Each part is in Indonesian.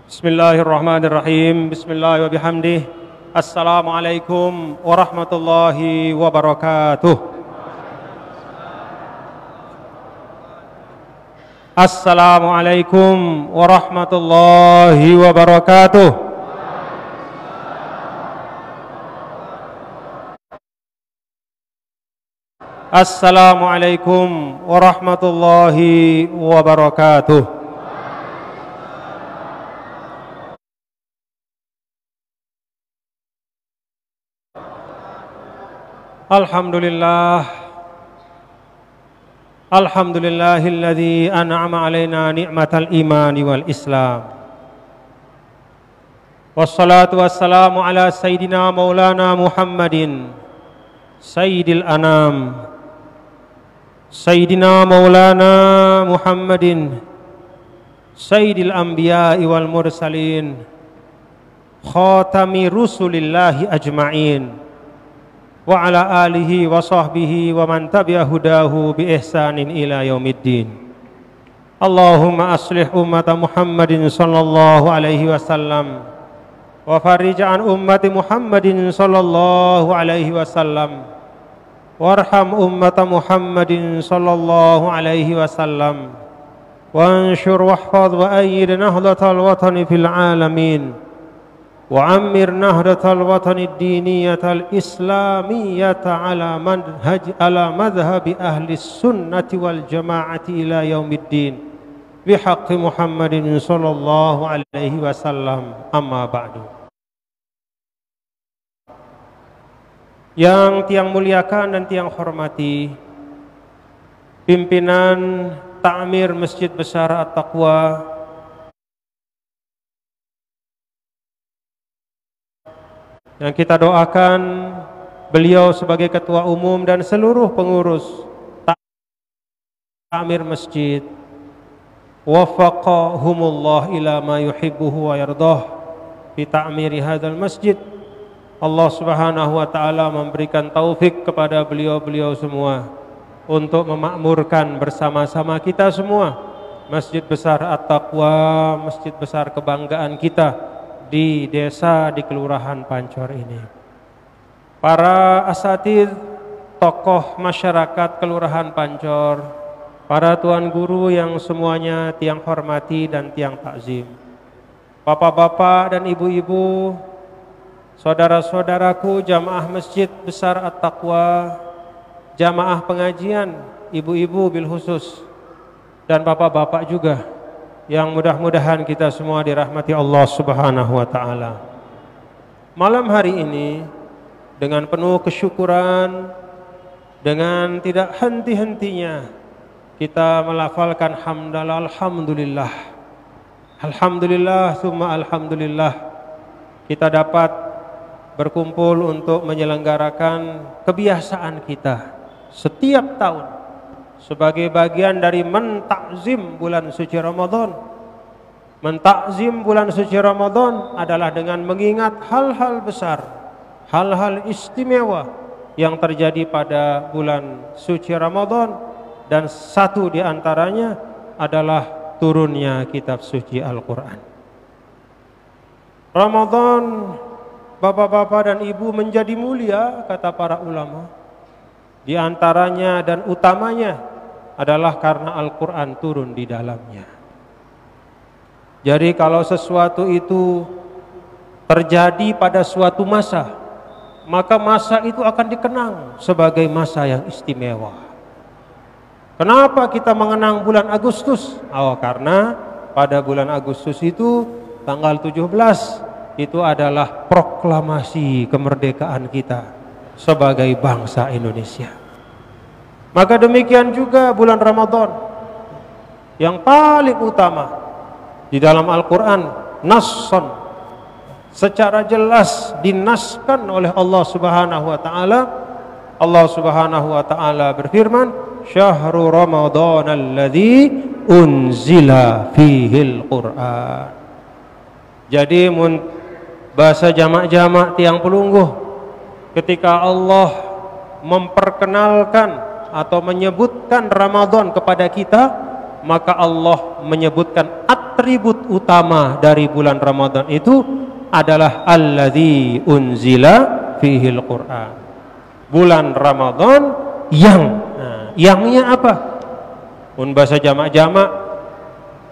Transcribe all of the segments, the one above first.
Bismillahirrahmanirrahim. Bismillah wa bihamdih. Assalamualaikum warahmatullahi wabarakatuh. Assalamualaikum warahmatullahi wabarakatuh. Assalamualaikum warahmatullahi wabarakatuh. Alhamdulillah. Alhamdulillahilladzi an'ama alaina ni'matal imani wal islam. Wassalatu wassalamu ala sayyidina maulana Muhammadin sayyidil anam. Sayyidina maulana Muhammadin sayyidil anbiya'i wal mursalin. Khatami rusulillahi ajma'in. Wa ala alihi wa sahbihi wa man tabi'a hudahu bi ihsanin ila yaumiddin. Allahumma aslih ummata Muhammadin sallallahu alaihi wasallam wa farij an ummati Muhammadin sallallahu alaihi wasallam warham ummata Muhammadin sallallahu alaihi wasallam wanshur wahfaz wa ayyid nahdlatal watani fil alamin وعمر نهضة الوطن الدينية الإسلامية على مذهب أهل السنة والجماعة إلى يوم الدين بحق محمد صلى الله عليه وسلم أما بعد. Yang tiang muliakan dan tiang hormati pimpinan Ta'mir Masjid Besar At-Taqwa, yang kita doakan beliau sebagai ketua umum dan seluruh pengurus Ta'mir Masjid, waffaqahumullah ila ma yuhibbuhu wa yardah fi ta'miri hadzal masjid. Allah Subhanahu wa taala memberikan taufik kepada beliau-beliau semua untuk memakmurkan bersama-sama kita semua Masjid Besar At-Taqwa, masjid besar kebanggaan kita di desa, di kelurahan Pancor ini. Para asatidz, tokoh masyarakat kelurahan Pancor, para tuan guru yang semuanya tiang hormati dan tiang takzim, bapak-bapak dan ibu-ibu, saudara-saudaraku jamaah Masjid Besar At-Taqwa, jamaah pengajian, ibu-ibu bil khusus dan bapak-bapak juga, yang mudah-mudahan kita semua dirahmati Allah Subhanahu wa taala. Malam hari ini dengan penuh kesyukuran, dengan tidak henti-hentinya kita melafalkan hamdalah, alhamdulillah. Alhamdulillah summa alhamdulillah, kita dapat berkumpul untuk menyelenggarakan kebiasaan kita setiap tahun sebagai bagian dari mentakzim bulan suci Ramadan. Mentakzim bulan suci Ramadan adalah dengan mengingat hal-hal besar, hal-hal istimewa yang terjadi pada bulan suci Ramadan, dan satu di antaranya adalah turunnya kitab suci Al-Quran. Ramadan, bapak-bapak dan ibu, menjadi mulia kata para ulama. Di antaranya dan utamanya adalah karena Al-Quran turun di dalamnya. Jadi kalau sesuatu itu terjadi pada suatu masa, maka masa itu akan dikenang sebagai masa yang istimewa. Kenapa kita mengenang bulan Agustus? Karena pada bulan Agustus itu tanggal 17 itu adalah proklamasi kemerdekaan kita sebagai bangsa Indonesia. Maka demikian juga bulan Ramadan, yang paling utama di dalam Al-Quran, nasson, secara jelas dinaskan oleh Allah Subhanahu wa taala. Allah Subhanahu wa taala berfirman, "Syahrul Ramadan alladzi unzila fihil Qur'an." Jadi bahasa jamak-jamak tiang pelungguh, ketika Allah memperkenalkan atau menyebutkan Ramadan kepada kita, maka Allah menyebutkan atribut utama dari bulan Ramadan itu adalah alladzi unzila fihil Qur'an. Bulan Ramadan yangnya apa? Bahasa jamak-jamak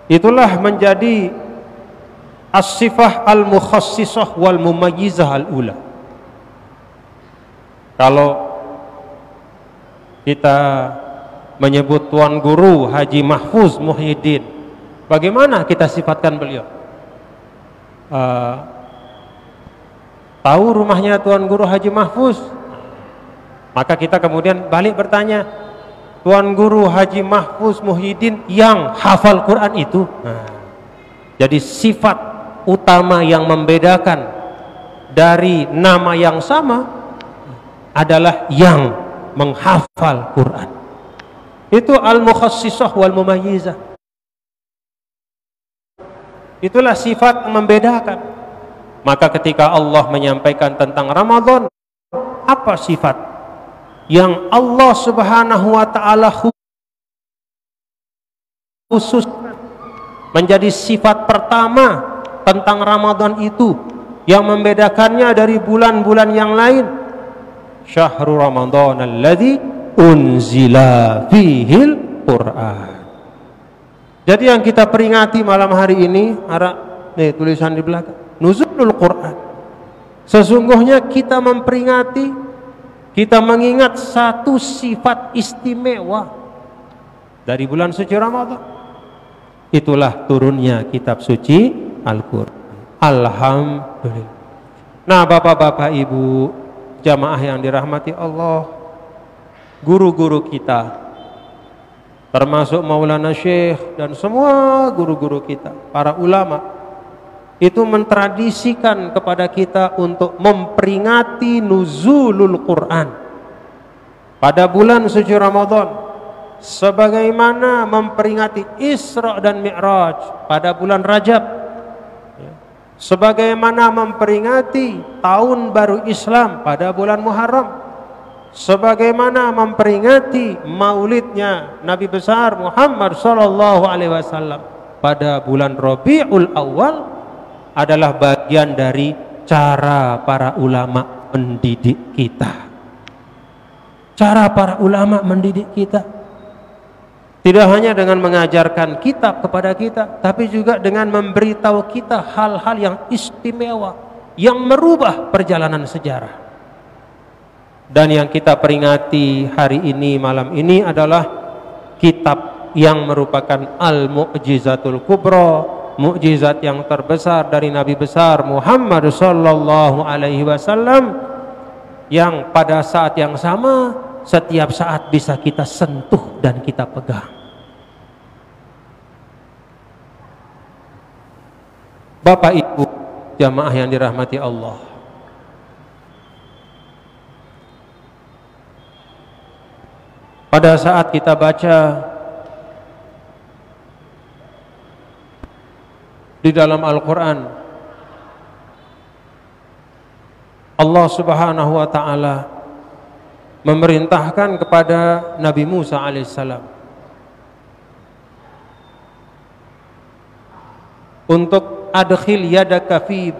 itulah menjadi as-sifah al-mukhassisah wal mumayyizah al-ula. Kalau kita menyebut Tuan Guru Haji Mahfuz Muhyiddin, bagaimana kita sifatkan beliau? Tahu rumahnya Tuan Guru Haji Mahfuz? Maka kita kemudian balik bertanya, Tuan Guru Haji Mahfuz Muhyiddin yang hafal Quran itu? Jadi sifat utama yang membedakan dari nama yang sama adalah yang menghafal Quran. Itu al-mukhassisah wal mumayyizah. Itulah sifat yang membedakan. Maka ketika Allah menyampaikan tentang Ramadan, apa sifat yang Allah Subhanahu wa taala khusus menjadi sifat pertama tentang Ramadan itu yang membedakannya dari bulan-bulan yang lain? Syahrul Ramadan alladzi unzila fihil Qur'an. Jadi yang kita peringati malam hari ini, nih tulisan di belakang, nuzulul Qur'an. Sesungguhnya kita memperingati, kita mengingat satu sifat istimewa dari bulan suci Ramadan. Itulah turunnya kitab suci Al-Qur'an. Alhamdulillah. Nah, Bapak-bapak, Ibu, jamaah yang dirahmati Allah, guru-guru kita, termasuk Maulana Syekh dan semua guru-guru kita, para ulama, itu mentradisikan kepada kita untuk memperingati nuzulul Quran pada bulan suci Ramadan, sebagaimana memperingati Isra dan Mi'raj pada bulan Rajab, sebagaimana memperingati tahun baru Islam pada bulan Muharram, sebagaimana memperingati maulidnya Nabi besar Muhammad sallallahu alaihi wasallam pada bulan Rabiul Awal, adalah bagian dari cara para ulama mendidik kita. Cara para ulama mendidik kita tidak hanya dengan mengajarkan kitab kepada kita, tapi juga dengan memberitahu kita hal-hal yang istimewa yang merubah perjalanan sejarah. Dan yang kita peringati hari ini, malam ini, adalah kitab yang merupakan Al-Mu'jizatul Kubra, mukjizat yang terbesar dari Nabi besar Muhammad sallallahu alaihi wasallam, yang pada saat yang sama setiap saat bisa kita sentuh dan kita pegang. Bapak Ibu jamaah yang dirahmati Allah, pada saat kita baca di dalam Al-Quran, Allah Subhanahu wa ta'ala memerintahkan kepada Nabi Musa alaihissalam untuk adkhil yadaka fi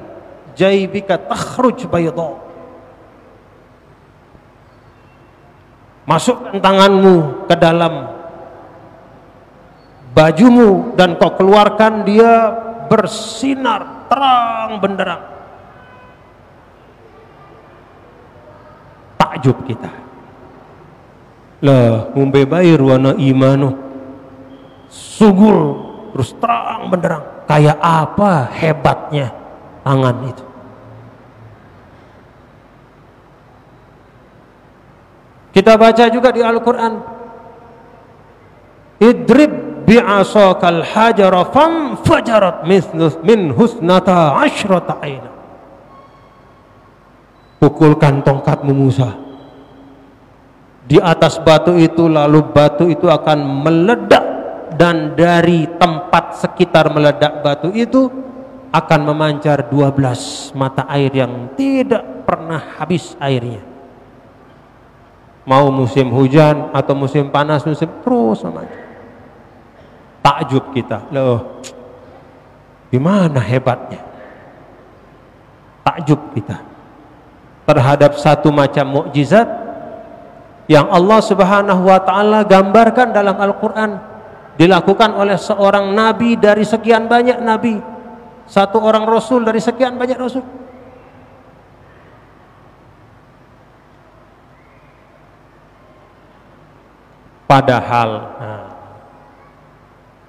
jaybika takhruj bayda, masukkan tanganmu ke dalam bajumu dan kau keluarkan dia bersinar terang benderang. Takjub kita, lah ngombe bae ruwana imanu sugul terus terang benderang, kayak apa hebatnya tangan itu. Kita baca juga di Al-Quran, idrib bi'asakal hajara famfajarat min husnata asyrata aina. Pukulkan tongkatmu Musa di atas batu itu, lalu batu itu akan meledak, dan dari tempat sekitar meledak batu itu akan memancar 12 mata air yang tidak pernah habis airnya. Mau musim hujan atau musim panas, musim terus sama. takjub kita. Loh, gimana hebatnya? Takjub kita terhadap satu macam mukjizat yang Allah Subhanahu wa taala gambarkan dalam Al-Qur'an, dilakukan oleh seorang nabi dari sekian banyak nabi, satu orang rasul dari sekian banyak rasul.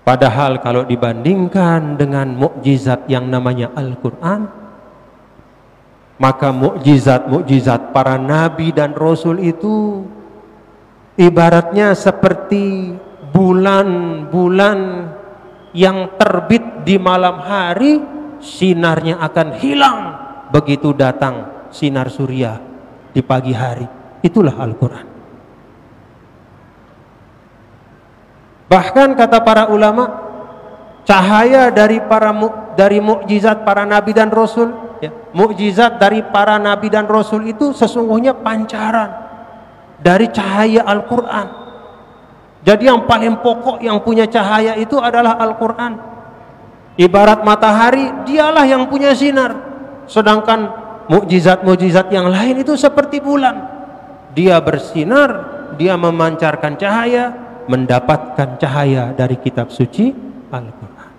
Padahal kalau dibandingkan dengan mukjizat yang namanya Al-Qur'an, maka mukjizat para nabi dan rasul itu ibaratnya seperti bulan-bulan yang terbit di malam hari, sinarnya akan hilang begitu datang sinar surya di pagi hari. Itulah Al-Quran. Bahkan kata para ulama, cahaya dari mukjizat para nabi dan rasul, ya, mukjizat dari para nabi dan rasul itu sesungguhnya pancaran dari cahaya Al-Quran. Jadi yang paling pokok yang punya cahaya itu adalah Al-Quran. Ibarat matahari, dialah yang punya sinar. Sedangkan mukjizat-mukjizat yang lain itu seperti bulan. Dia bersinar, dia memancarkan cahaya, mendapatkan cahaya dari kitab suci Al-Quran.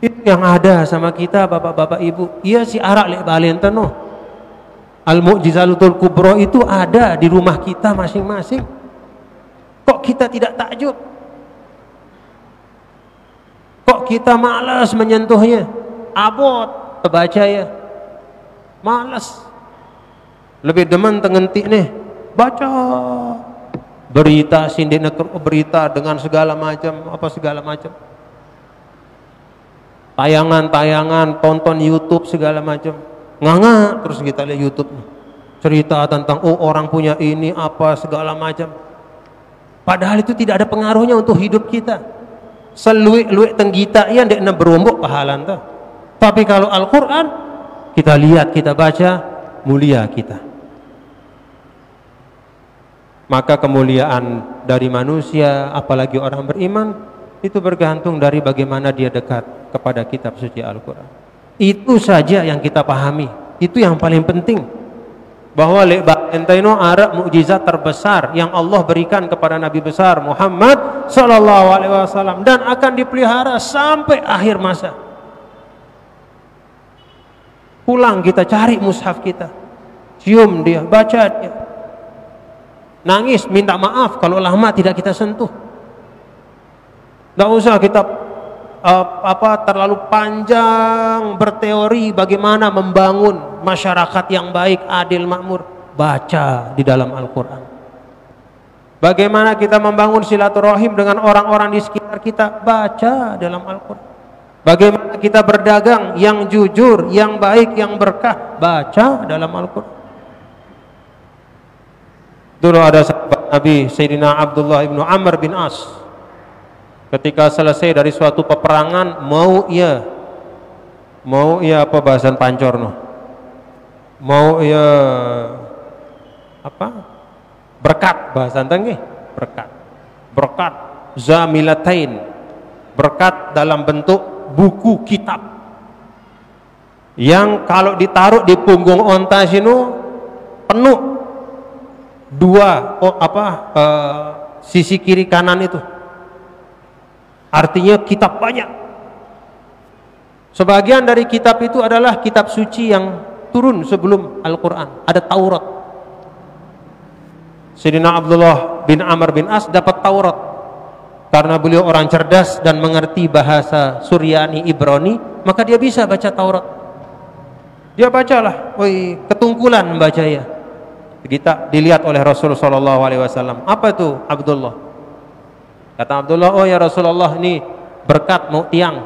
Itu yang ada sama kita bapak-bapak ibu. Iya si arak lek balen teno. Al-Mu'jizatul Kubra itu ada di rumah kita masing-masing. Kok kita tidak takjub? Kok kita malas menyentuhnya? Abot terbaca ya, malas. Lebih demen tengentik nih, baca berita sindik berita dengan segala macam, tayangan-tayangan, tonton YouTube segala macam, nganga terus kita lihat YouTube cerita tentang orang punya ini apa segala macam, padahal itu tidak ada pengaruhnya untuk hidup kita. Seluik-luik tenggita ya ndek berombok pahalan tuh. Tapi kalau Al-Quran kita lihat, kita baca, mulia kita. Maka kemuliaan dari manusia, apalagi orang beriman, itu bergantung dari bagaimana dia dekat kepada kitab suci Al-Quran. Itu saja yang kita pahami. Itu yang paling penting. Bahwa entaino arab mukjizat terbesar yang Allah berikan kepada Nabi besar Muhammad sallallahu alaihi wasallam dan akan dipelihara sampai akhir masa. Pulang kita cari mushaf kita, cium dia, baca dia. Nangis, minta maaf kalau lama tidak kita sentuh. Tidak usah kita terlalu panjang berteori bagaimana membangun masyarakat yang baik, adil, makmur. Baca di dalam Al-Quran. Bagaimana kita membangun silaturahim dengan orang-orang di sekitar kita. Baca dalam Al-Quran. Bagaimana kita berdagang yang jujur, yang baik, yang berkah. Baca dalam Al-Quran. Dulu ada sahabat Nabi Sayyidina Abdullah ibnu Amr bin As, ketika selesai dari suatu peperangan, mau ia apa bahasan pancor no, mau ia apa berkat bahasan tengih, berkat zamilatain, berkat dalam bentuk buku kitab yang kalau ditaruh di punggung onta sinu penuh sisi kiri kanan itu, artinya kitab banyak. Sebagian dari kitab itu adalah kitab suci yang turun sebelum Al-Quran. Ada Taurat. Sayyidina Abdullah bin Amr bin As dapat Taurat karena beliau orang cerdas dan mengerti bahasa Suryani Ibrani, maka dia bisa baca Taurat. Dia bacalah, ketungkulan membaca ya. Kita dilihat oleh Rasulullah SAW. Apa itu Abdullah? Kata Abdullah, oh ya Rasulullah, ini berkat mau tiang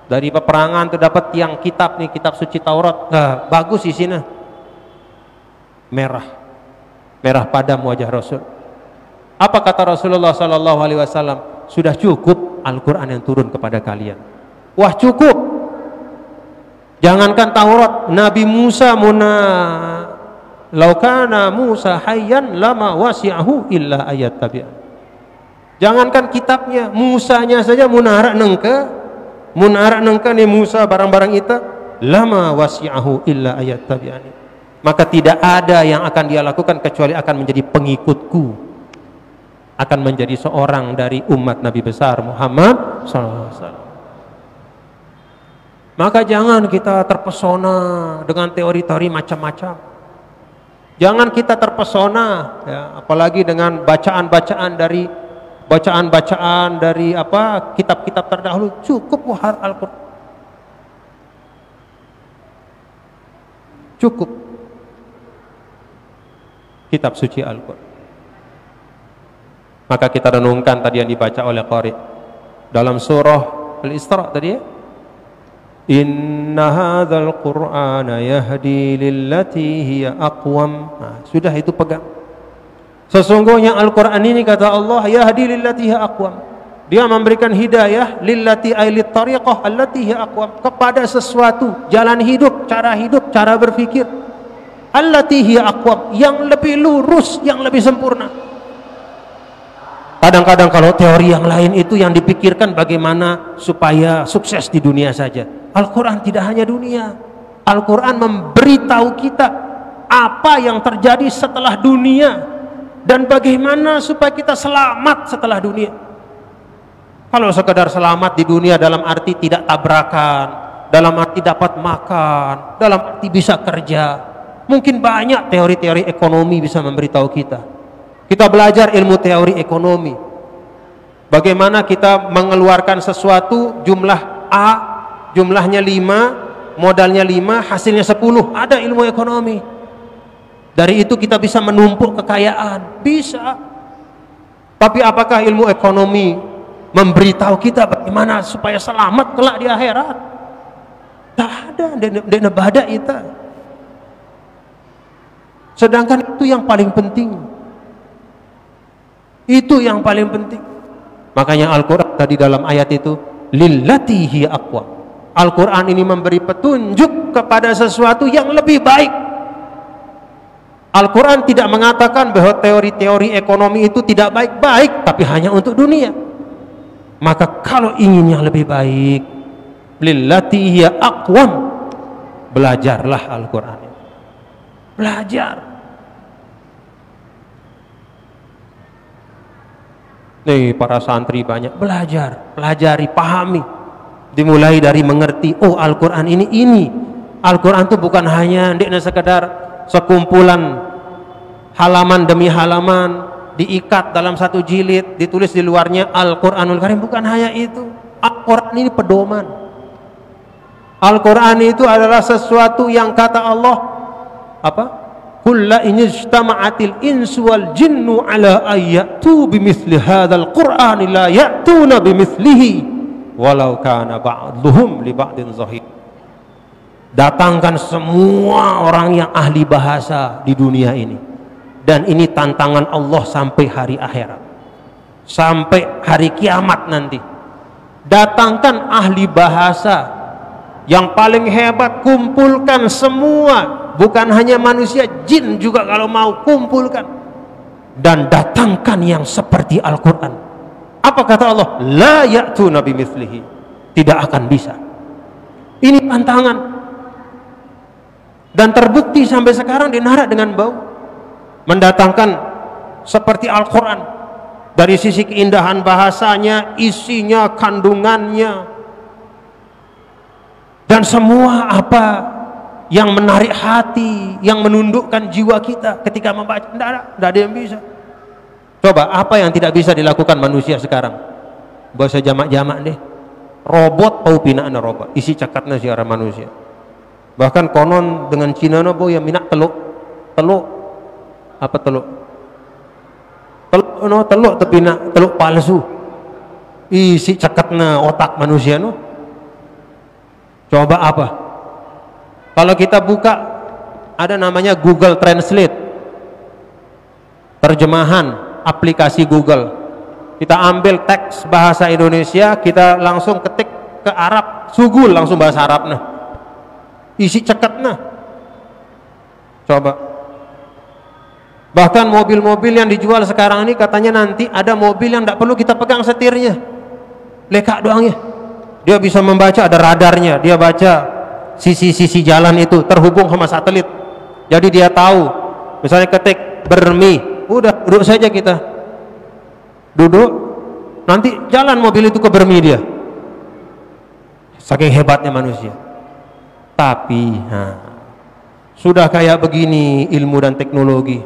dari peperangan itu dapat tiang kitab nih, kitab suci Taurat. Nah, bagus isinya, merah padam wajah Rasul. Apa kata Rasulullah SAW? Sudah cukup Al-Quran yang turun kepada kalian. Wah cukup. Jangankan Taurat, Nabi Musa laukana Musa hayyan lama wasi'ahu illa ayat tabi'an. Jangankan kitabnya, Musanya saja munara nengke nih Musa barang-barang itu lama wasi'ahu illa ayat tabi'ani. Maka tidak ada yang akan dia lakukan kecuali akan menjadi pengikutku, akan menjadi seorang dari umat Nabi besar Muhammad SAW. Maka jangan kita terpesona dengan teori-teori macam-macam. Jangan kita terpesona, ya, apalagi dengan bacaan-bacaan dari apa kitab-kitab terdahulu. Cukup Al-Quran. Cukup kitab suci Al-Quran. Maka kita renungkan tadi yang dibaca oleh Qari dalam surah Al-Isra tadi ya. Inna hadzal Qur'ana yahdi lillati hiya aqwam. Nah, sudah itu pegang. Sesungguhnya Al-Qur'an ini kata Allah yahdi lillati hiya aqwam. Dia memberikan hidayah lillati ailit tariqah allati hiya aqwam, kepada sesuatu jalan hidup, cara berpikir allati hiya aqwam, yang lebih lurus, yang lebih sempurna. Kadang-kadang kalau teori yang lain itu yang dipikirkan bagaimana supaya sukses di dunia saja. Al-Quran tidak hanya dunia. Al-Quran memberitahu kita apa yang terjadi setelah dunia dan bagaimana supaya kita selamat setelah dunia. Kalau sekedar selamat di dunia dalam arti tidak tabrakan, dalam arti dapat makan, dalam arti bisa kerja, mungkin banyak teori-teori ekonomi bisa memberitahu kita. Kita belajar ilmu teori ekonomi, bagaimana kita mengeluarkan sesuatu jumlah A, jumlahnya 5, modalnya 5, hasilnya 10. Ada ilmu ekonomi. Dari itu kita bisa menumpuk kekayaan, bisa. Tapi apakah ilmu ekonomi memberitahu kita bagaimana supaya selamat kelak di akhirat? Tak ada. Dena bada itu. Sedangkan itu yang paling penting. Itu yang paling penting. Makanya Al-Quran tadi dalam ayat itu lillati hiya aqwam. Al-Quran ini memberi petunjuk kepada sesuatu yang lebih baik. Al-Quran tidak mengatakan bahwa teori-teori ekonomi itu tidak baik-baik, tapi hanya untuk dunia. Maka kalau ingin yang lebih baik, lillati hiya aqwam, belajarlah Al-Quran. Belajar. Nih para santri banyak belajar, pelajari, pahami. Dimulai dari mengerti, oh Al-Quran ini. Al-Quran itu bukan hanya sekedar sekumpulan halaman demi halaman diikat dalam satu jilid, ditulis di luarnya Al-Quranul Karim. Bukan hanya itu. Al-Quran ini pedoman. Al-Quran itu adalah sesuatu yang kata Allah apa? Qul la in ijtama'atil insu wal jinnu ala ayyatu bimithli hadzal qur'ani la ya'tuna bimithlihi walau kana ba'dhum li ba'din zahir. Datangkan semua orang yang ahli bahasa di dunia ini, dan ini tantangan Allah sampai hari akhirat, sampai hari kiamat nanti. Datangkan ahli bahasa yang paling hebat, kumpulkan semua, bukan hanya manusia, jin juga kalau mau kumpulkan, dan datangkan yang seperti Al-Quran. Apa kata Allah? La ya'tuna bimithlihi, tidak akan bisa. Ini tantangan, dan terbukti sampai sekarang di Nara dengan bau mendatangkan seperti Al-Quran dari sisi keindahan bahasanya, isinya, kandungannya, dan semua apa yang menarik hati, yang menundukkan jiwa kita ketika membaca. Tidak ada yang bisa. Coba apa yang tidak bisa dilakukan manusia sekarang? Bahasa jamak-jamak deh, robot pau pinaan robot, isi cakatnya si orang manusia. Bahkan konon dengan Cina no yang minat teluk tapi nak teluk palsu, isi cakatnya otak manusia no. Coba apa? Kalau kita buka ada namanya Google Translate, terjemahan aplikasi Google. Kita ambil teks bahasa Indonesia, kita langsung ketik ke Arab, sugul langsung bahasa Arab nah. Isi ceketna. Coba. Bahkan mobil-mobil yang dijual sekarang ini katanya nanti ada mobil yang tidak perlu kita pegang setirnya, lekak doang ya. Dia bisa membaca, ada radarnya, dia baca sisi-sisi jalan itu terhubung sama satelit. Jadi dia tahu, misalnya ketik Bermi, udah duduk saja kita, duduk, nanti jalan mobil itu ke Bermi dia. Saking hebatnya manusia. Tapi sudah kayak begini ilmu dan teknologi,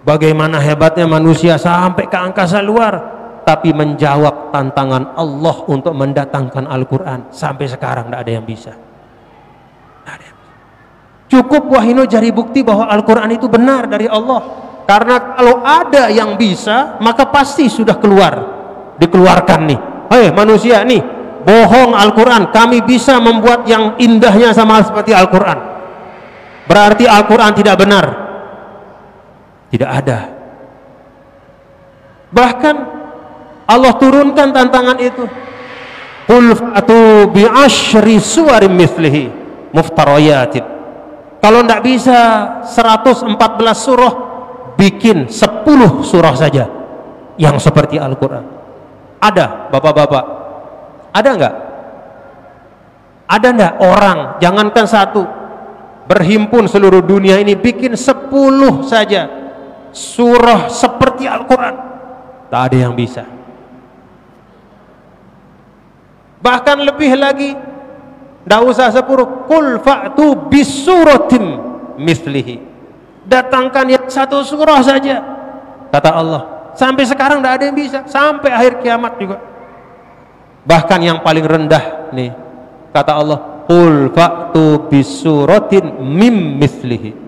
bagaimana hebatnya manusia sampai ke angkasa luar, tapi menjawab tantangan Allah untuk mendatangkan Al-Quran sampai sekarang tidak ada yang bisa. Cukup Wahino jadi bukti bahwa Al-Quran itu benar dari Allah. Karena kalau ada yang bisa, maka pasti sudah dikeluarkan nih. Hei manusia nih, bohong Al-Quran, kami bisa membuat yang indahnya sama seperti Al-Quran. Berarti Al-Quran tidak benar. Tidak ada. Bahkan Allah turunkan tantangan itu. Qul fa'tu bi asyri suwarim mithlihi muftarayatin. Kalau tidak bisa 114 surah, bikin 10 surah saja yang seperti Al-Quran. Ada bapak-bapak? Ada enggak? Ada enggak orang, jangankan satu, berhimpun seluruh dunia ini bikin 10 saja surah seperti Al-Quran? Tak ada yang bisa. Bahkan lebih lagi, tidak usah 10, qul fa'tu bisuratin mislihi, datangkan yang 1 surah saja, kata Allah. Sampai sekarang tidak ada yang bisa, sampai akhir kiamat juga. Bahkan yang paling rendah nih, kata Allah, qul fa'tu bisuratin mim mislihi.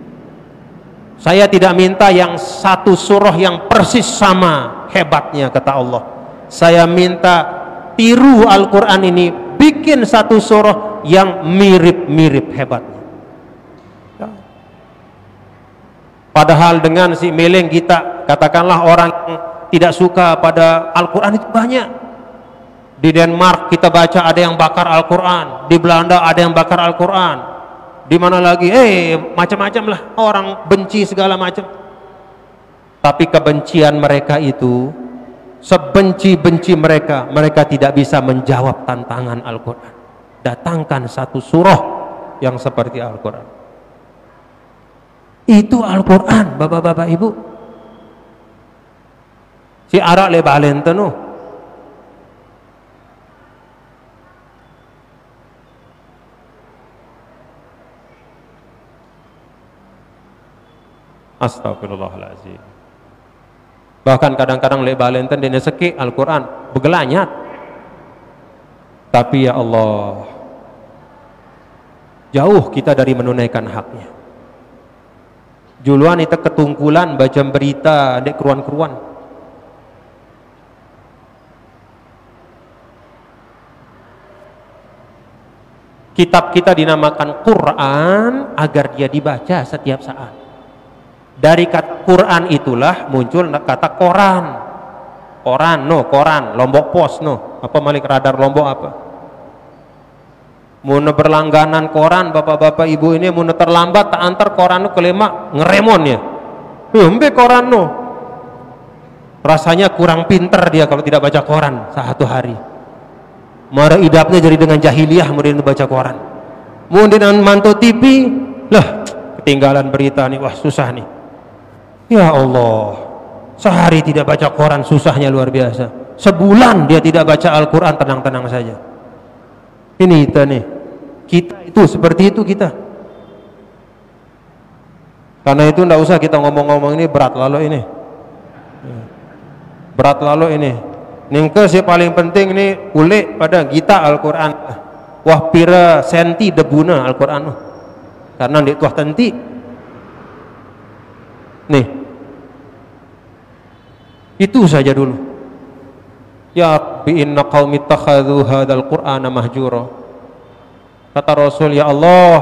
Saya tidak minta yang 1 surah yang persis sama hebatnya, kata Allah. Saya minta tiru Al-Quran ini, bikin 1 surah yang mirip-mirip hebatnya. Padahal dengan si meleng kita, katakanlah orang yang tidak suka pada Al-Quran itu banyak. Di Denmark kita baca ada yang bakar Al-Quran, di Belanda ada yang bakar Al-Quran, di mana lagi macam-macam lah, orang benci segala macam. Tapi kebencian mereka itu, sebenci-benci mereka, mereka tidak bisa menjawab tantangan Al-Quran. Datangkan 1 surah yang seperti Al-Quran. Itu Al-Quran, bapak-bapak ibu. Si arak le balen tenu. Astagfirullahaladzim. Bahkan kadang-kadang le balen ten dene seki Al-Quran begelanyat. Tapi ya Allah, jauh kita dari menunaikan haknya. Juluan itu ketungkulan baca berita dek keruan-keruan. Kitab kita dinamakan Quran agar dia dibaca setiap saat. Dari kata Quran itulah muncul kata koran. Koran, Lombok Pos apa Malik Radar Lombok apa. Muna berlangganan koran bapak-bapak ibu ini, muna terlambat tak antar koran ke lemak ngeremon ya. Mbe koran rasanya kurang pinter dia kalau tidak baca koran 1 hari. Mara idapnya jadi dengan jahiliyah kemudian baca koran. Kemudian mantau TV, lah ketinggalan berita nih, wah susah nih. Ya Allah, sehari tidak baca koran susahnya luar biasa. Sebulan dia tidak baca Al-Quran tenang-tenang saja. Ini kita itu seperti itu kita. Karena itu tidak usah kita ngomong-ngomong ini berat lalu ini. Berat lalu ini. Ningke sih paling penting nih kulik pada kita Al-Quran. Wah pira senti debuna Al-Quran. Karena di tuah tenti. Nih. Itu saja dulu. Ya Rabbi inna qaumi ittakhadhu hadzal Qur'ana mahjura. Kata Rasul, ya Allah,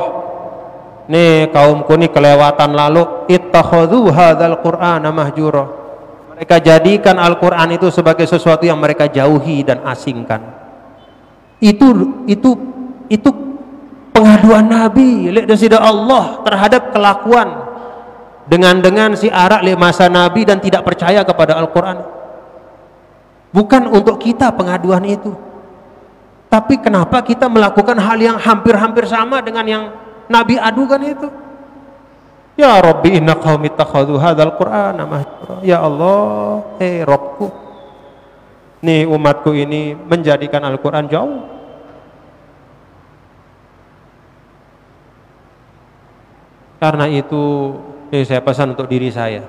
nih kaumku nih kelewatan lalu, ittakhadhu hadzal Qur'ana mahjura. Mereka jadikan Al-Quran itu sebagai sesuatu yang mereka jauhi dan asingkan. Itu pengaduan Nabi lihat Allah terhadap kelakuan dengan si arak le masa Nabi dan tidak percaya kepada Al-Quran. Bukan untuk kita pengaduan itu, tapi kenapa kita melakukan hal yang hampir-hampir sama dengan yang Nabi adukan itu? Ya Rabbi inna qaumi ittakhadhu hadzal Qur'ana mahjura. Ya Allah, Rabbku, nih umatku ini menjadikan Al-Quran jauh. Karena itu saya pesan untuk diri saya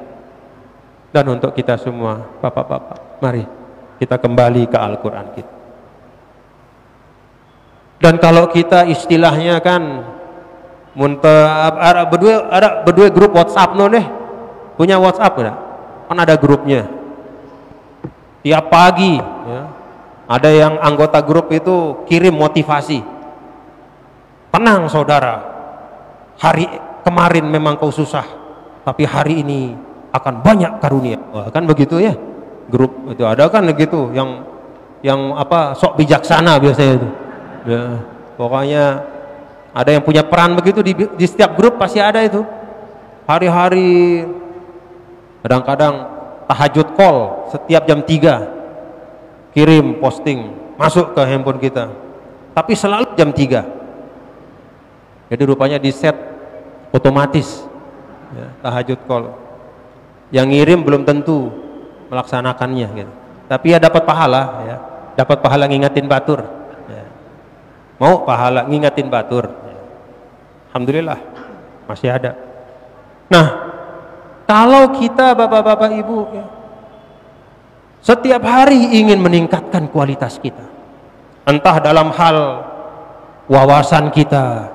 dan untuk kita semua, bapak-bapak, mari kita kembali ke Al-Quran kita. Dan kalau kita istilahnya kan ada berdua grup WhatsApp punya WhatsApp enggak? Kan ada grupnya. Tiap pagi ya, ada yang anggota grup itu kirim motivasi. Tenang saudara, hari kemarin memang kau susah, tapi hari ini akan banyak karunia. Wah, kan begitu ya. Grup itu ada kan begitu, yang apa sok bijaksana biasanya itu. Ya, pokoknya ada yang punya peran begitu di setiap grup pasti ada itu. Hari-hari kadang-kadang tahajud call setiap jam 3 kirim posting masuk ke handphone kita, tapi selalu jam 3. Jadi rupanya di set otomatis ya, tahajud call. Yang ngirim belum tentu melaksanakannya gitu. Tapi ya dapat pahala ya, dapat pahala ngingetin batur ya. Mau pahala ngingetin batur ya. Alhamdulillah masih ada. Nah, kalau kita bapak-bapak ibu ya, setiap hari ingin meningkatkan kualitas kita, entah dalam hal wawasan kita,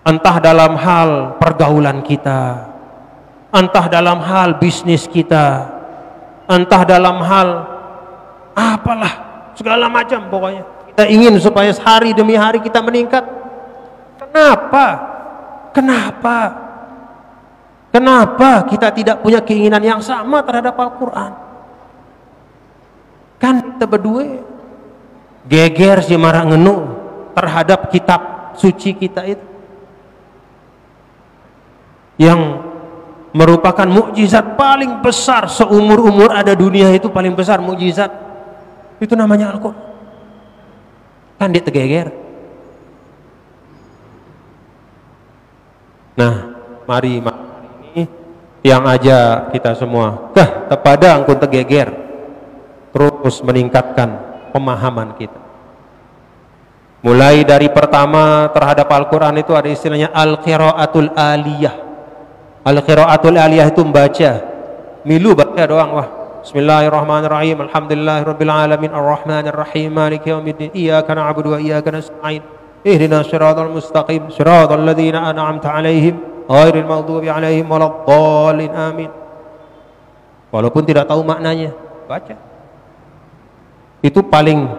entah dalam hal pergaulan kita, entah dalam hal bisnis kita, entah dalam hal apalah, segala macam pokoknya. Kita ingin supaya hari demi hari kita meningkat. Kenapa kita tidak punya keinginan yang sama terhadap Al-Quran? Kan kita berdua geger si marah ngenu terhadap kitab suci kita itu, yang merupakan mukjizat paling besar seumur-umur ada dunia, itu paling besar mukjizat itu namanya Al-Quran. Kan dia tergeger. Nah, mari ini yang aja kita semua kepada angkun tergeger, terus meningkatkan pemahaman kita. Mulai dari pertama terhadap Al-Quran itu ada istilahnya Al-Qiraatul Aliyah. Al-Qiraatul Aliyah itu membaca, milu baca doang. Wah, Bismillahirrahmanirrahim, Alhamdulillahirabbil alamin, Arrahmanirrahim, Maliki yaumiddin, Iyyaka na'budu wa iyyaka nasta'in, Ihdinas siratal mustaqim, siratal ladzina an'amta 'alaihim, ghairil maghdubi 'alaihim waladdallin, amin. Walaupun tidak tahu maknanya, baca. Itu paling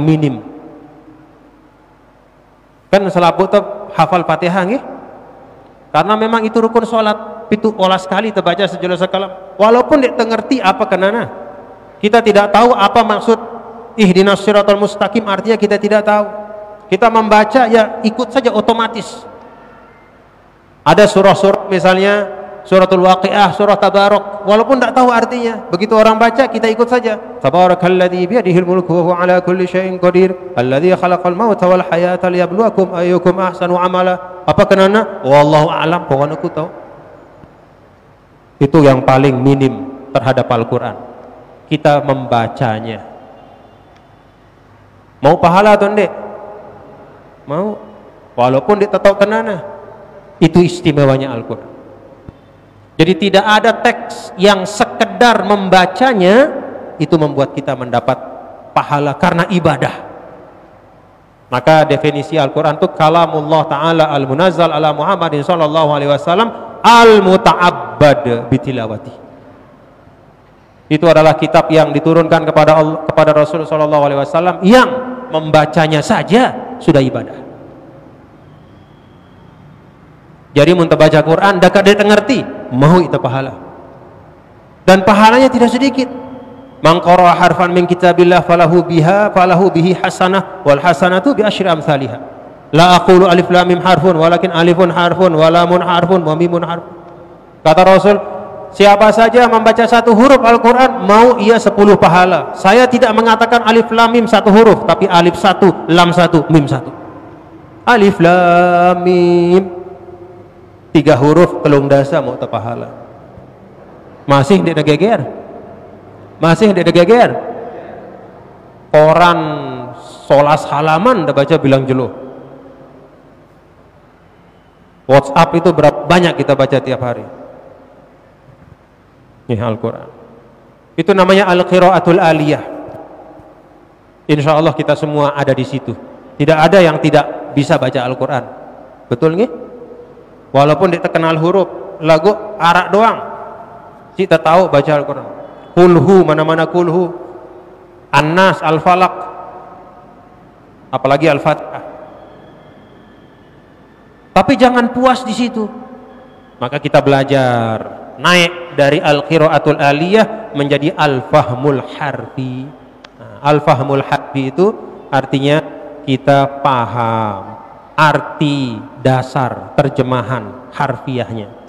minim. Kan selaput hafal Fatihah nggih? Karena memang itu rukun sholat, itu olah sekali terbaca sejelas sekalam. Walaupun tidak ngerti apa kenana, kita tidak tahu apa maksud ihdinas siratal mustaqim, artinya kita tidak tahu. Kita membaca ya ikut saja otomatis. Ada surah-surah misalnya suratul Waqiah, surah Tabarok, walaupun tidak tahu artinya, begitu orang baca kita ikut saja. Tabarakalladzi biyadihil mulku wa huwa ala kulli syai'in qadir, alladzi khalaqal mauta wal hayata liyabluwakum ayyukum ahsanu amala. Apa kenana? Wallahu a'lam, pokoknya aku tahu. Itu yang paling minim terhadap Al-Quran. Kita membacanya. Mau pahala atau enggak? Mau, walaupun dia tahu kenana. Itu istimewanya Al-Quran. Jadi tidak ada teks yang sekedar membacanya itu membuat kita mendapat pahala karena ibadah. Maka definisi Al-Quran itu kalamullah ta'ala al-munazzal ala Muhammadin sallallahu alaihi wasallam al-muta'abbad bitilawati. Itu adalah kitab yang diturunkan kepada Rasul sallallahu alaihi wasallam yang membacanya saja sudah ibadah. Jadi mun baca Quran dak ada ngerti, mau itu pahala. Dan pahalanya tidak sedikit. Man qara'a harfan min kitabillah falahu bihi hasanah wal hasanatu bi asyri amsalihah. La aqulu alif lam mim harfun walakin alifun harfun wa lamun harfun wa mimun harfun. Kata Rasul, siapa saja membaca satu huruf Al-Quran, mau ia 10 pahala. Saya tidak mengatakan alif lam mim satu huruf, tapi alif satu, lam satu, mim satu. Alif lam mim 3 huruf, telung dasa mau pahala. Masih tidak geger? Masih tidak geger? Koran solas halaman dah baca bilang jeluh. WhatsApp itu berapa banyak kita baca tiap hari. Ini Al-Quran. Itu namanya Al-Qiraatul Aliyah. Insya Allah kita semua ada di situ. Tidak ada yang tidak bisa baca Al-Quran. Betul nggih? Walaupun tidak kenal huruf, lagu arak doang, kita tahu baca Al-Quran. Kulhu, mana-mana kulhu, An-Nas, Al-Falaq, apalagi Al-Fatihah. Tapi jangan puas di situ. Maka kita belajar naik dari Al-Qiraatul Aliyah menjadi Al-Fahmul Harfi. Nah, Al-Fahmul Harfi itu artinya kita paham arti dasar terjemahan harfiahnya.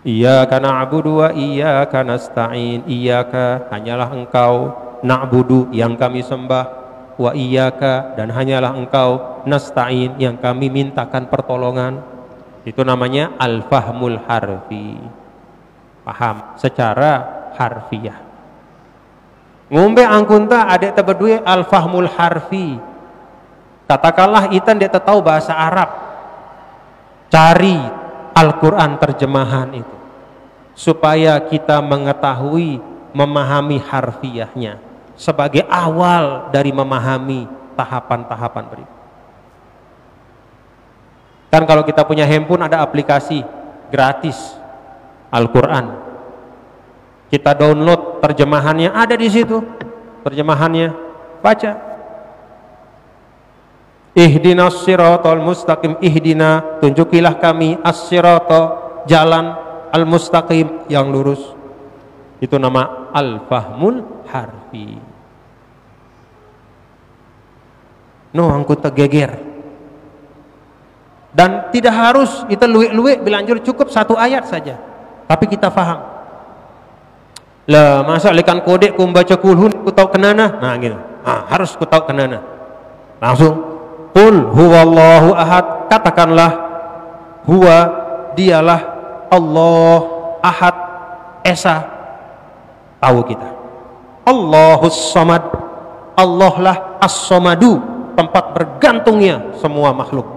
Iyyaka na'budu wa iyyaka nasta'in. Iyyaka hanyalah engkau, na'budu yang kami sembah, wa iyyaka dan hanyalah engkau, nasta'in yang kami mintakan pertolongan. Itu namanya al-fahmul harfi. Paham secara harfiah. Ngombe angkunta adek tebedue al-fahmul harfi. Katakanlah itan dia tahu bahasa Arab. Cari Al-Quran terjemahan itu supaya kita mengetahui, memahami harfiahnya sebagai awal dari memahami tahapan-tahapan berikut. Kan kalau kita punya handphone ada aplikasi gratis Al-Quran, kita download terjemahannya, ada di situ terjemahannya, baca. Ihdinas siratal mustaqim, ihdina tunjukilah kami as-sirata jalan al-mustaqim yang lurus. Itu nama al-fahmul harfi. No angkut tegeger. Dan tidak harus kita luwek-luwek bilanjur, cukup 1 ayat saja. Tapi kita faham. Lah masa lekan kodek ku baca kulhun ku tahu kenana. Nah gitu. Harus ku tahu kenana. Langsung Qul huwallahu ahad, katakanlah huwa dialah Allah ahad esa, tahu kita. Allahus samad, Allah lah as-samadu, tempat bergantungnya semua makhluk.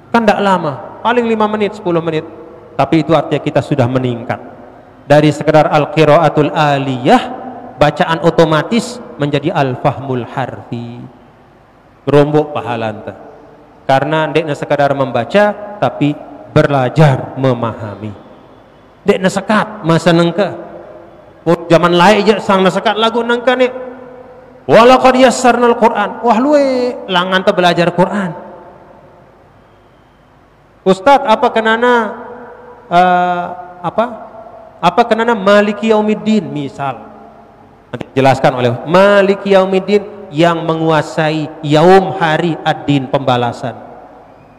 Kan tidak lama, paling 5 menit 10 menit, tapi itu artinya kita sudah meningkat dari sekedar al-qiraatul aliyah, bacaan otomatis, menjadi al-fahmul harfi. Gerombok pahala ente. Karena ndekna sekadar membaca tapi belajar memahami. Ndekna sekat masa nengka. Zaman lain aja sang sekat lagu nengka nih. Walaqad yassarnal Qur'an. Wah luwe langan te belajar Quran. Ustaz apa kenana apa kenana Maliki Yaumiddin misal. Nanti dijelaskan oleh Maliki Yaumiddin, yang menguasai yaum hari ad-din, pembalasan.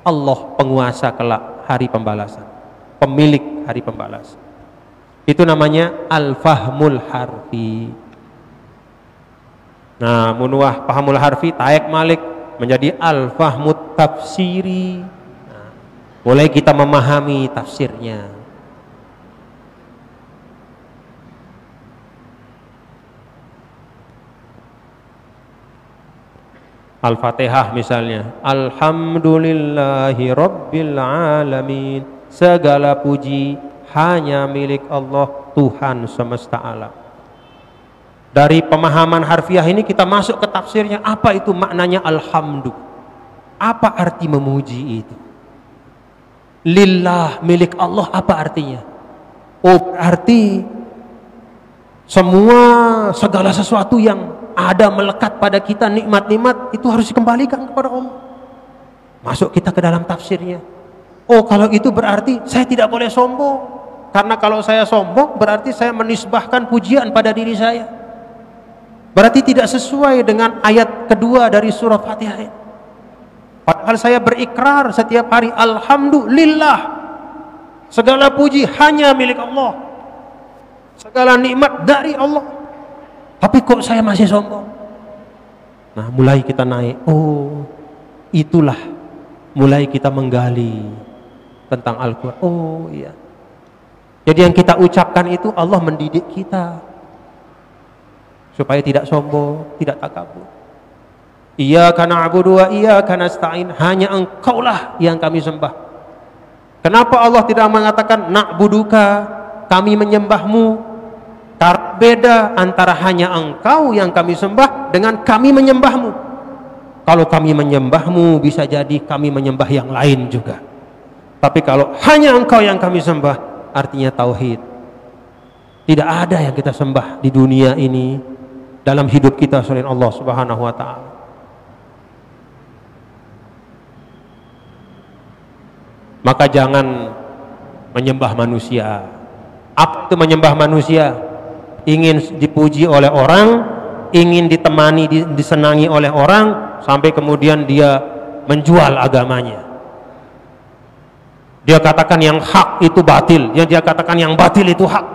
Allah penguasa kelak hari pembalasan, pemilik hari pembalasan. Itu namanya al-fahmul harfi. Nah, munuah fahamul harfi taek malik menjadi al-fahmut tafsiri. Nah, mulai kita memahami tafsirnya. Al-Fatihah misalnya, alhamdulillahi rabbil alamin, segala puji hanya milik Allah, Tuhan semesta alam. Dari pemahaman harfiah ini kita masuk ke tafsirnya. Apa itu maknanya alhamdu? Apa arti memuji itu? Lillah, milik Allah, apa artinya? Oh, berarti semua segala sesuatu yang ada melekat pada kita, nikmat-nikmat itu harus dikembalikan kepada Allah. Masuk kita ke dalam tafsirnya. Oh kalau itu berarti saya tidak boleh sombong. Karena kalau saya sombong berarti saya menisbahkan pujian pada diri saya. Berarti tidak sesuai dengan ayat kedua dari surah Fatihah. Padahal saya berikrar setiap hari, alhamdulillah, segala puji hanya milik Allah, segala nikmat dari Allah. Tapi kok saya masih sombong? Nah, mulai kita naik. Oh, itulah mulai kita menggali tentang Al-Quran. Oh iya. Jadi yang kita ucapkan itu Allah mendidik kita supaya tidak sombong, tidak takabur. Iyyaka na'budu wa iyyaka nasta'in, hanya Engkaulah yang kami sembah. Kenapa Allah tidak mengatakan na'buduka, kami menyembahmu? Karena beda antara hanya Engkau yang kami sembah dengan kami menyembahmu. Kalau kami menyembahmu, bisa jadi kami menyembah yang lain juga. Tapi kalau hanya Engkau yang kami sembah, artinya tauhid. Tidak ada yang kita sembah di dunia ini dalam hidup kita selain Allah Subhanahu wa taala. Maka jangan menyembah manusia. Apa itu menyembah manusia? Ingin dipuji oleh orang, ingin ditemani, disenangi oleh orang, sampai kemudian dia menjual agamanya. Dia katakan yang hak itu batil, yang dia katakan yang batil itu hak.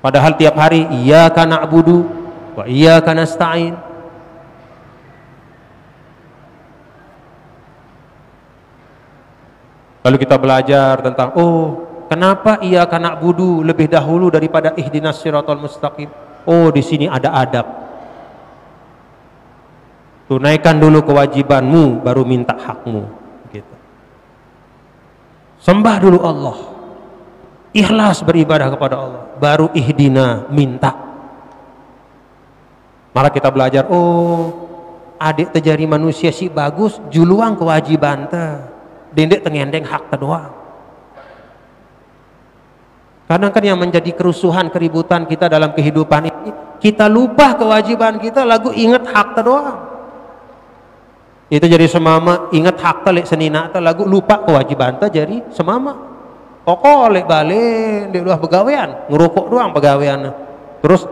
Padahal tiap hari iyyaka na'budu wa iyyaka nasta'in. Lalu kita belajar tentang, oh, kenapa iyyaka na'budu lebih dahulu daripada ihdinas siratal mustaqim? Oh, di sini ada adab. Tunaikan dulu kewajibanmu, baru minta hakmu. Gitu. Sembah dulu Allah, ikhlas beribadah kepada Allah, baru ihdina, minta. Malah kita belajar, oh, adik terjadi manusia si bagus, juluang kewajiban teh. Dendek tengendeng hak doang. Kadang kan yang menjadi kerusuhan, keributan kita dalam kehidupan ini, kita lupa kewajiban kita, lagu ingat hak doang. Itu jadi semama, ingat hak lek senina lagu lupa kewajiban jadi semama. Pokok lek balik dia udah begawean, ngerokok doang begawean. Terus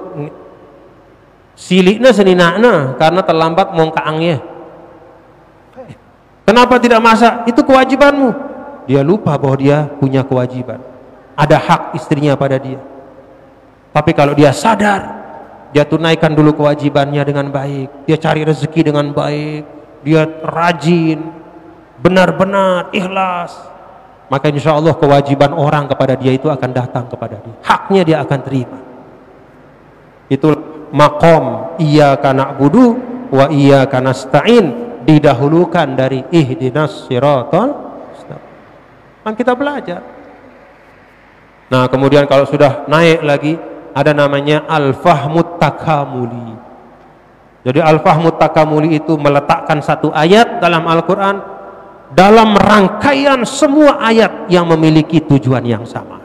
silikna seninana karena terlambat mongkaangnya. Kenapa tidak masak? Itu kewajibanmu. Dia lupa bahwa dia punya kewajiban. Ada hak istrinya pada dia. Tapi kalau dia sadar, dia tunaikan dulu kewajibannya dengan baik. Dia cari rezeki dengan baik. Dia rajin, benar-benar ikhlas. Maka insya Allah kewajiban orang kepada dia itu akan datang kepada dia. Haknya dia akan terima. Itu maqam iyyaka na'budu wa iyyaka nasta'in, didahulukan dari ihdinas siratal mustaqim. Kan kita belajar. Nah, kemudian kalau sudah naik lagi, ada namanya al-fahmut takamuli. Jadi al-fahmut takamuli itu meletakkan satu ayat dalam Al-Quran dalam rangkaian semua ayat yang memiliki tujuan yang sama.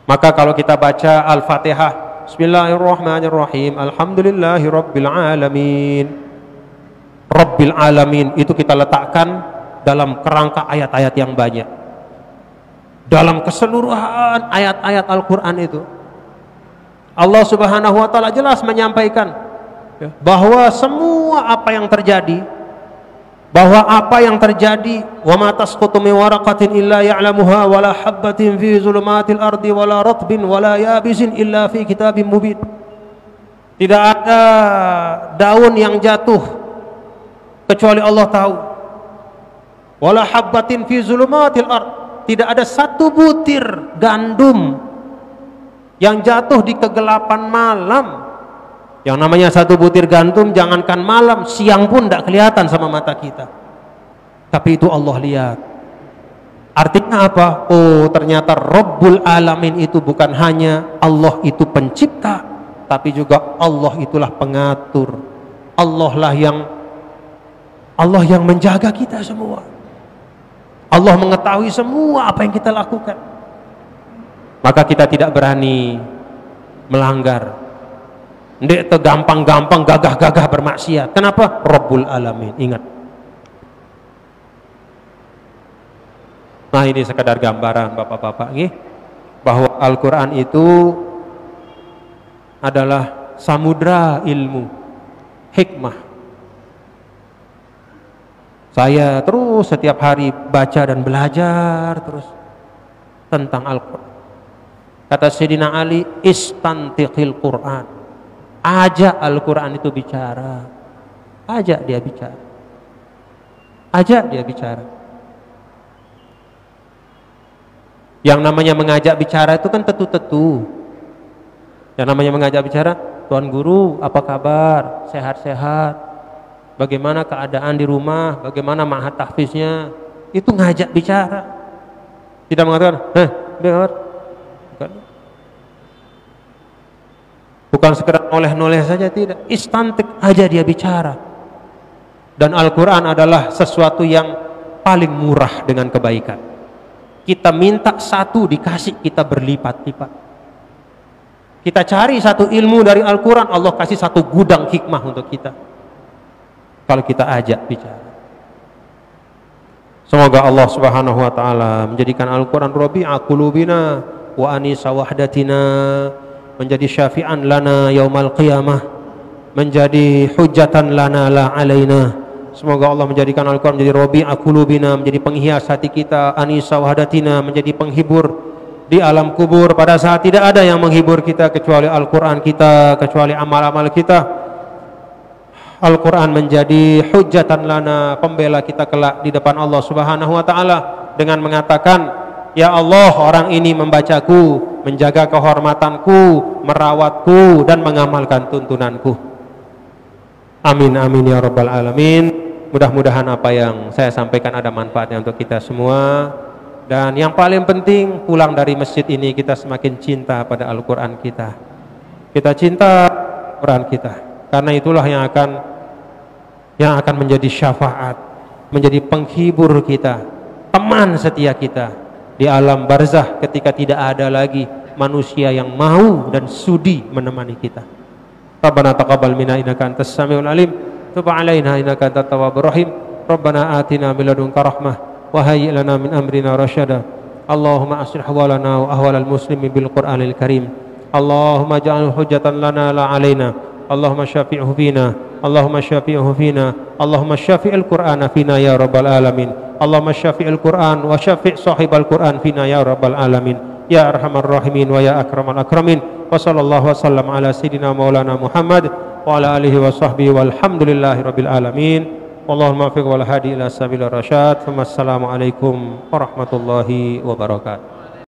Maka kalau kita baca Al-Fatihah, Bismillahirrahmanirrahim, Alhamdulillahi Rabbil Alamin, Rabbil Alamin, itu kita letakkan dalam kerangka ayat-ayat yang banyak. Dalam keseluruhan ayat-ayat Al-Quran itu, Allah Subhanahu wa ta'ala jelas menyampaikan bahwa semua apa yang terjadi, wa ma tasqutu min waraqatin illa ya'lamuha wa la habbatin fi zulumatil ardi wa la ratbin wa la yabisin illa fi kitabim mubin. Tidak ada daun yang jatuh kecuali Allah tahu. Wala habbatin fi zulumatil ard, tidak ada satu butir gandum yang jatuh di kegelapan malam. Yang namanya satu butir gandum, jangankan malam, siang pun tidak kelihatan sama mata kita. Tapi itu Allah lihat. Artinya apa? Oh, ternyata Rabbul Alamin itu bukan hanya Allah itu pencipta, tapi juga Allah itulah pengatur. Allah yang menjaga kita semua. Allah mengetahui semua apa yang kita lakukan. Maka kita tidak berani melanggar. Ndek gampang-gampang gagah-gagah bermaksiat. Kenapa? Rabbul Alamin. Ingat. Nah, ini sekadar gambaran Bapak-bapak nggih, bahwa Al-Qur'an itu adalah samudra ilmu, hikmah. Saya terus setiap hari baca dan belajar terus tentang Al-Qur'an. Kata Sayyidina Ali, istantiqil Qur'an. Ajak Al-Qur'an itu bicara. Ajak dia bicara. Ajak dia bicara. Yang namanya mengajak bicara itu kan tetu-tetu. Yang namanya mengajak bicara, Tuan Guru, apa kabar? Sehat-sehat? Bagaimana keadaan di rumah? Bagaimana ma'had tahfiznya? Itu ngajak bicara. Tidak mengatakan, biar. Bukan sekedar noleh-noleh saja, tidak. Istantik aja dia bicara. Dan Al-Quran adalah sesuatu yang paling murah dengan kebaikan. Kita minta satu, dikasih kita berlipat-lipat. Kita cari satu ilmu dari Al-Quran, Allah kasih satu gudang hikmah untuk kita. Kalau kita ajak bicara. Semoga Allah Subhanahu wa taala menjadikan Al-Quran rabi'a qulubina wa anisa wahdatina, menjadi syafi'an lana yaumal qiyamah, menjadi hujjatan lana la alaina. Semoga Allah menjadikan Al-Quran menjadi rabi'a qulubina, menjadi penghias hati kita, anisa wahdatina, menjadi penghibur di alam kubur pada saat tidak ada yang menghibur kita kecuali Al-Quran kita, kecuali amal-amal kita. Al-Quran menjadi hujjatan lana, pembela kita kelak di depan Allah Subhanahu wa taala dengan mengatakan, ya Allah, orang ini membacaku, menjaga kehormatanku, merawatku dan mengamalkan tuntunanku. Amin amin ya rabbal alamin. Mudah-mudahan apa yang saya sampaikan ada manfaatnya untuk kita semua. Dan yang paling penting, pulang dari masjid ini kita semakin cinta pada Al-Quran kita. Kita cinta Al-Quran kita, karena itulah yang akan menjadi syafaat, menjadi penghibur kita, teman setia kita di alam barzah ketika tidak ada lagi manusia yang mau dan sudi menemani kita. Rabbana taqabbal minna innaka antas samiul alim, tub 'alaina innaka antat tawwabur rahim. Rabbana atina min ladunka rahmah wa hayyi' lana min amrina rasyada. Allahumma aslih ahwalana wa ahwalal muslimin bil Qur'anil karim. Allahumma ja'al hujjatan lana la 'alaina. Allahumma syafi'hu fina, Allahumma syafi'hu fina, Allahumma syafi'il Qur'ana fina ya rabbal alamin. Allahumma syafi'il Qur'an wa syafi' sahibal Qur'an fina ya rabbal alamin. Ya arhamar rahimin wa ya akramal akramin. Wa sallallahu wa sallam ala sayyidina maulana Muhammad wa ala alihi wa sahbihi walhamdulillahi rabbil alamin. Wallahul muwaffiq wal hadi ila sabilir rasyad. Wassalamu alaikum warahmatullahi wabarakatuh.